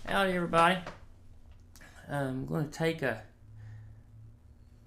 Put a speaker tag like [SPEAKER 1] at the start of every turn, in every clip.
[SPEAKER 1] Howdy, everybody. I'm going to take a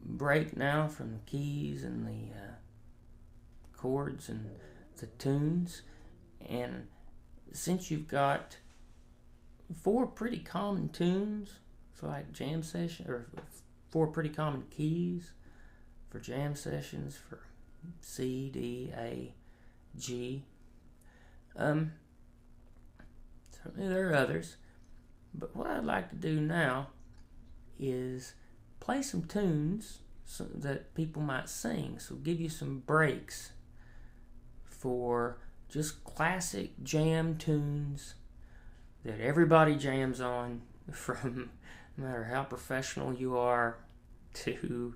[SPEAKER 1] break now from the keys and the chords and the tunes. And since you've got four pretty common tunes for like jam session, or four pretty common keys for jam sessions for C, D, A, G. Certainly there are others. But what I'd like to do now is play some tunes that people might sing. So give you some breaks for just classic jam tunes that everybody jams on, from no matter how professional you are to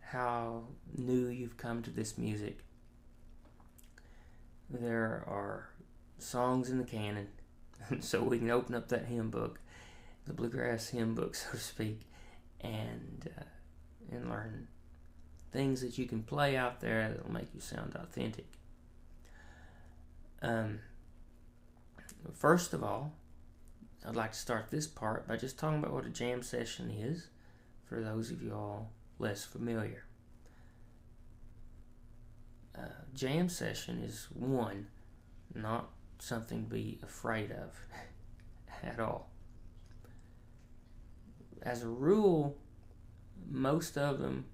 [SPEAKER 1] how new you've come to this music. There are songs in the canon, so we can open up that hymn book, the bluegrass hymn book, so to speak, and learn things that you can play out there that will make you sound authentic. First of all, I'd like to start this part by just talking about what a jam session is, for those of you all less familiar. Jam session is not something to be afraid of at all. As a rule, most jam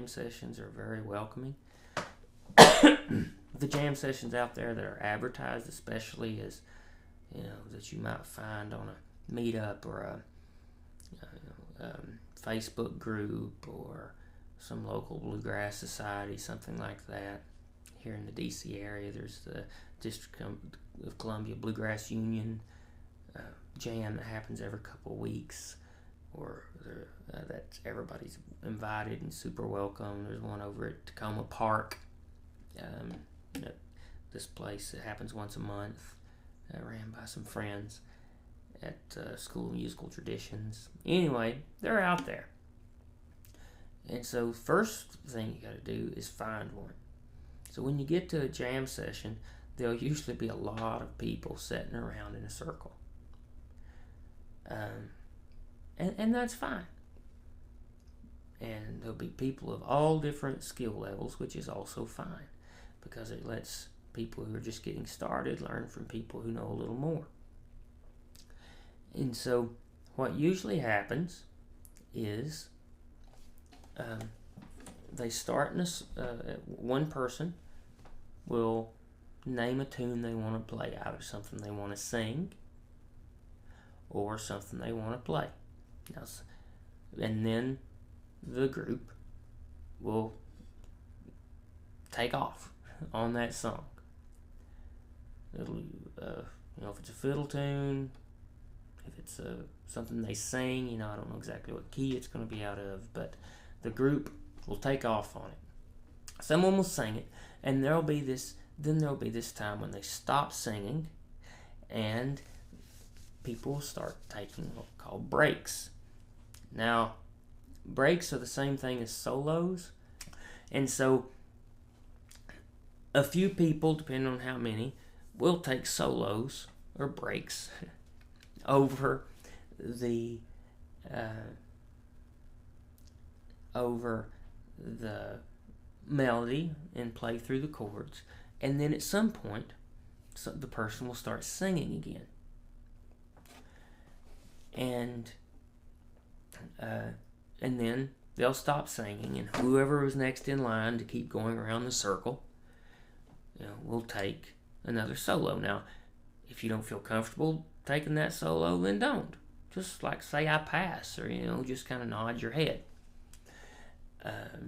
[SPEAKER 1] sessions are very welcoming. The jam sessions out there that are advertised, especially as that you might find on a meetup or a Facebook group or some local bluegrass society, something like that. Here in the DC area, there's the District of Columbia Bluegrass Union jam that happens every couple of weeks, or that everybody's invited and super welcome. There's one over at Tacoma Park. This place, it happens once a month, ran by some friends at School of Musical Traditions. Anyway, they're out there. And so first thing you got to do is find one. So when you get to a jam session, there'll usually be a lot of people sitting around in a circle. And that's fine. And there'll be people of all different skill levels, which is also fine, because it lets people who are just getting started learn from people who know a little more. And so what usually happens is they start one person will name a tune they want to play, either something they want to sing or something they want to play. And then the group will take off on that song. It'll, if it's a fiddle tune, if it's something they sing, I don't know exactly what key it's going to be out of, but the group will take off on it. Someone will sing it, and there'll be this time when they stop singing, and people will start taking what we call breaks. Now, breaks are the same thing as solos, and so a few people, depending on how many, will take solos or breaks over the melody and play through the chords, and then at some point the person will start singing again, and then they'll stop singing, and whoever was next in line to keep going around the circle will take another solo. Now, if you don't feel comfortable taking that solo, then don't. Just like say I pass, or just kind of nod your head.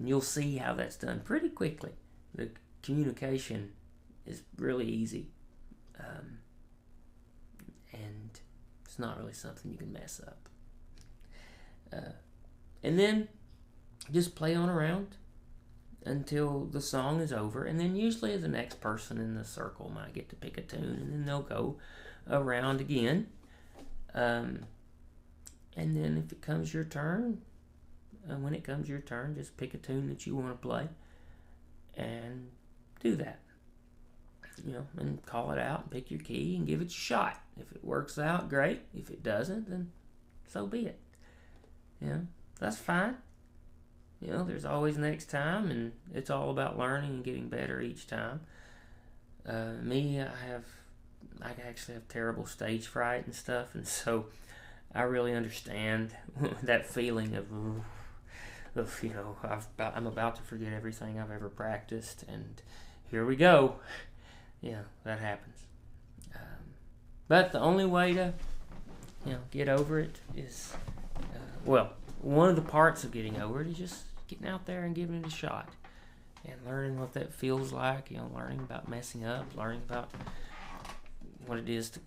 [SPEAKER 1] You'll see how that's done pretty quickly. The communication is really easy, and it's not really something you can mess up. And then just play on around until the song is over, and then usually the next person in the circle might get to pick a tune, and then they'll go around again. And then if it comes your turn, when it comes your turn, just pick a tune that you want to play and do that. and call it out and pick your key and give it a shot. If it works out, great. If it doesn't, then so be it. That's fine. There's always next time, and it's all about learning and getting better each time. I actually have terrible stage fright and stuff, and so I really understand that feeling of I'm about to forget everything I've ever practiced, and here we go. That happens. But the only way to get over it is, one of the parts of getting over it is just getting out there and giving it a shot and learning what that feels like. Learning about messing up, learning about what it is to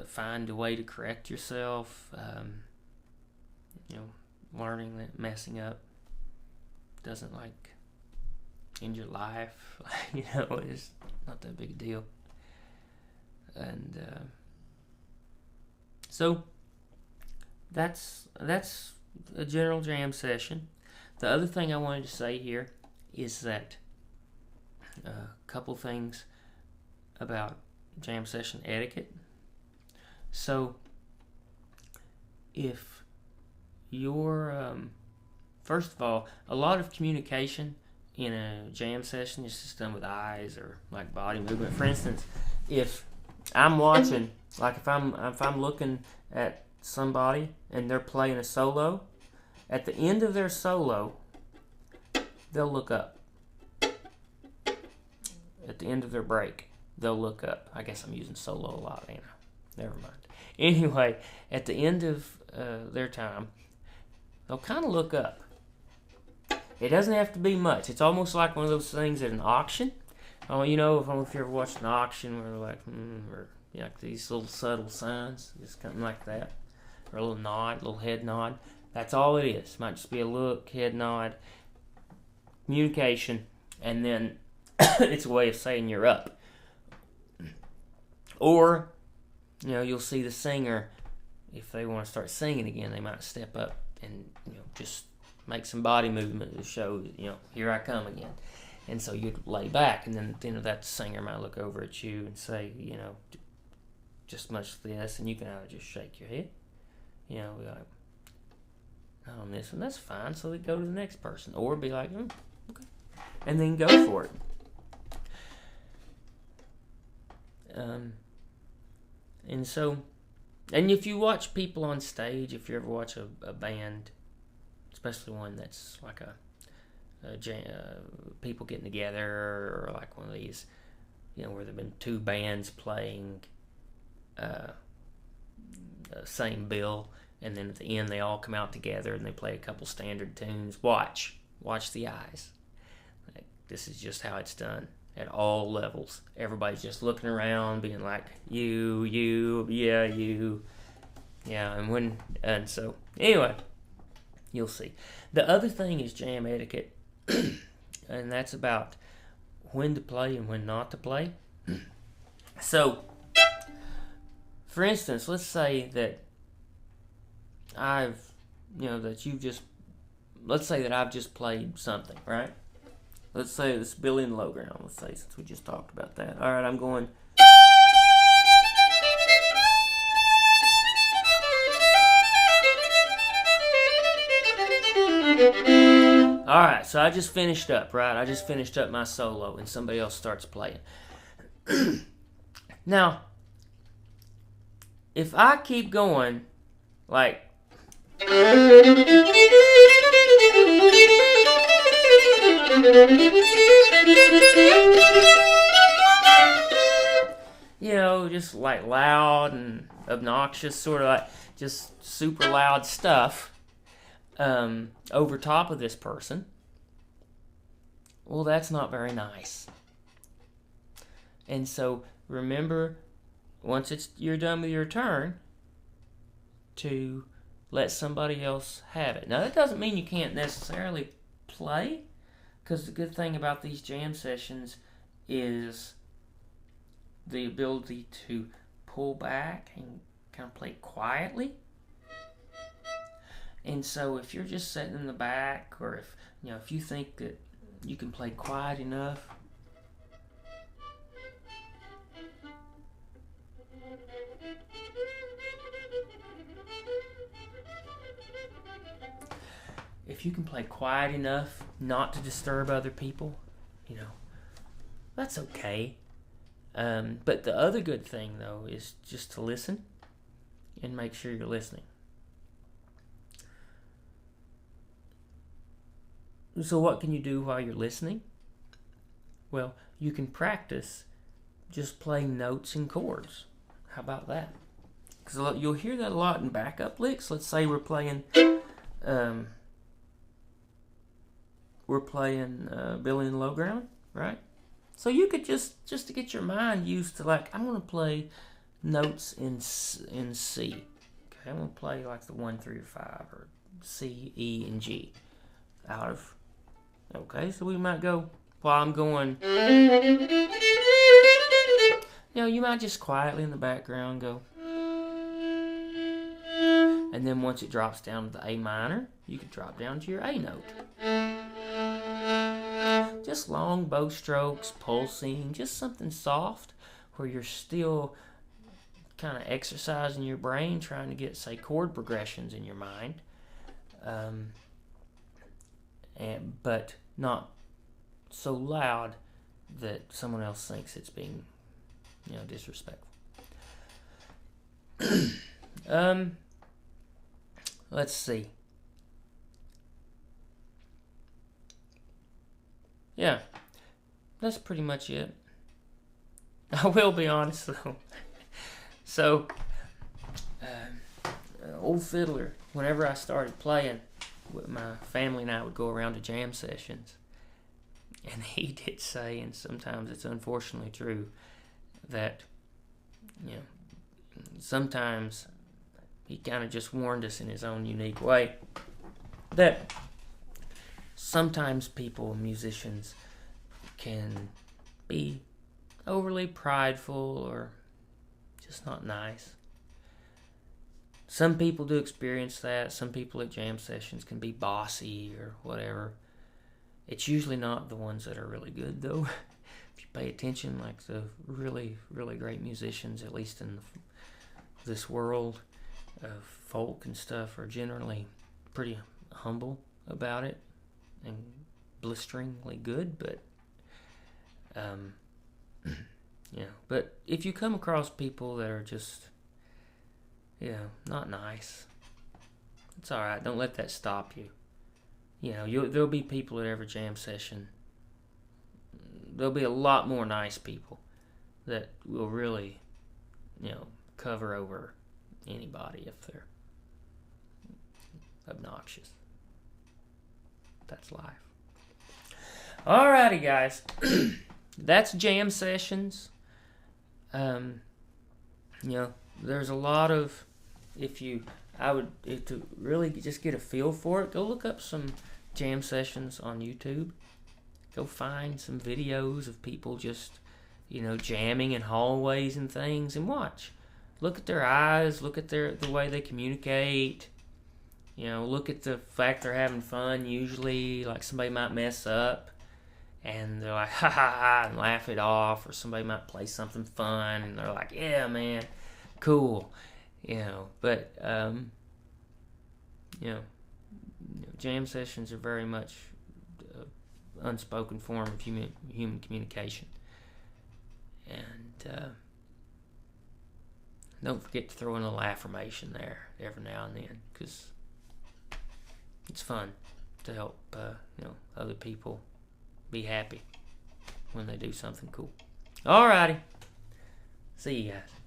[SPEAKER 1] find a way to correct yourself. Learning that messing up doesn't end your life. It's not that big a deal. And so that's a general jam session. The other thing I wanted to say here is that a couple things about jam session etiquette. So if you're first of all, a lot of communication in a jam session is just done with eyes or body movement. For instance, if I'm watching, if I'm looking at somebody and they're playing a solo, at the end of their solo, they'll look up. At the end of their break, they'll look up. I guess I'm using solo a lot, ain't I? Never mind. Anyway, at the end of their time, they'll kind of look up. It doesn't have to be much. It's almost like one of those things at an auction. I don't know if you ever watched an auction where or these little subtle signs, just something like that, or a little nod, a little head nod. That's all it is. Might just be a look, head nod, communication, and then it's a way of saying you're up. Or, you'll see the singer, if they want to start singing again, they might step up and just make some body movement to show here I come again. And so you'd lay back, and then that singer might look over at you and say, just much this, and you can either just shake your head, be like, on this one, that's fine, so they go to the next person, or be like, okay, and then go for it. And so, and if you watch people on stage, if you ever watch a band, especially one that's like people getting together, or one of these, where there've been two bands playing the same bill, and then at the end they all come out together and they play a couple standard tunes. Watch the eyes. This is just how it's done at all levels. Everybody's just looking around, being like, you, yeah, you, yeah, and so anyway, you'll see. The other thing is jam etiquette, and that's about when to play and when not to play. So, for instance, let's say that let's say that I've just played something, right? Let's say it's Billy in the Low Ground, let's say, since we just talked about that. All right, I'm going. All right, so I just finished up, right? I just finished up my solo, and somebody else starts playing. Now, if I keep going, just loud and obnoxious, sort of just super loud stuff over top of this person, well, that's not very nice. And so remember, once you're done with your turn, to let somebody else have it. Now, that doesn't mean you can't necessarily play, because the good thing about these jam sessions is the ability to pull back and kind of play quietly. And so if you're just sitting in the back, or if you think that you can play quiet enough, if you can play quiet enough not to disturb other people, that's okay. But the other good thing, though, is just to listen and make sure you're listening. So what can you do while you're listening? Well, you can practice just playing notes and chords. How about that? Because you'll hear that a lot in backup licks. Let's say we're playing Billy and Low Ground, right? So you could just to get your mind used to, like, I'm going to play notes in C. Okay, I'm going to play like the 1, 3, or 5, or C, E, and G. Okay, so we might go, while I'm going, you might just quietly in the background go, and then once it drops down to the A minor, you could drop down to your A note. Just long bow strokes, pulsing, just something soft where you're still kind of exercising your brain, trying to get, say, chord progressions in your mind, but not so loud that someone else thinks it's being, disrespectful. Let's see. Yeah, that's pretty much it. I will be honest, though. So, old fiddler, whenever I started playing, my family and I would go around to jam sessions. And he did say, and sometimes it's unfortunately true, that, sometimes he kind of just warned us in his own unique way that sometimes musicians, can be overly prideful or just not nice. Some people do experience that. Some people at jam sessions can be bossy or whatever. It's usually not the ones that are really good, though. If you pay attention, like the really, really great musicians, at least in this world of folk and stuff, are generally pretty humble about it and blisteringly good. But but if you come across people that are just not nice, it's all right. Don't let that stop you. There'll be people at every jam session. There'll be a lot more nice people that will really cover over anybody if they're obnoxious. That's life. Alrighty, guys. That's jam sessions. There's a lot of, to really just get a feel for it, go look up some jam sessions on YouTube. Go find some videos of people just, jamming in hallways and things, and watch. Look at their eyes, look at the way they communicate. Look at the fact they're having fun. Usually, like, somebody might mess up and they're like, ha ha ha, and laugh it off, or somebody might play something fun and they're like, yeah, man, cool. But jam sessions are very much unspoken form of human communication. And don't forget to throw in a little affirmation there every now and then, because it's fun to help other people be happy when they do something cool. Alrighty. See you guys.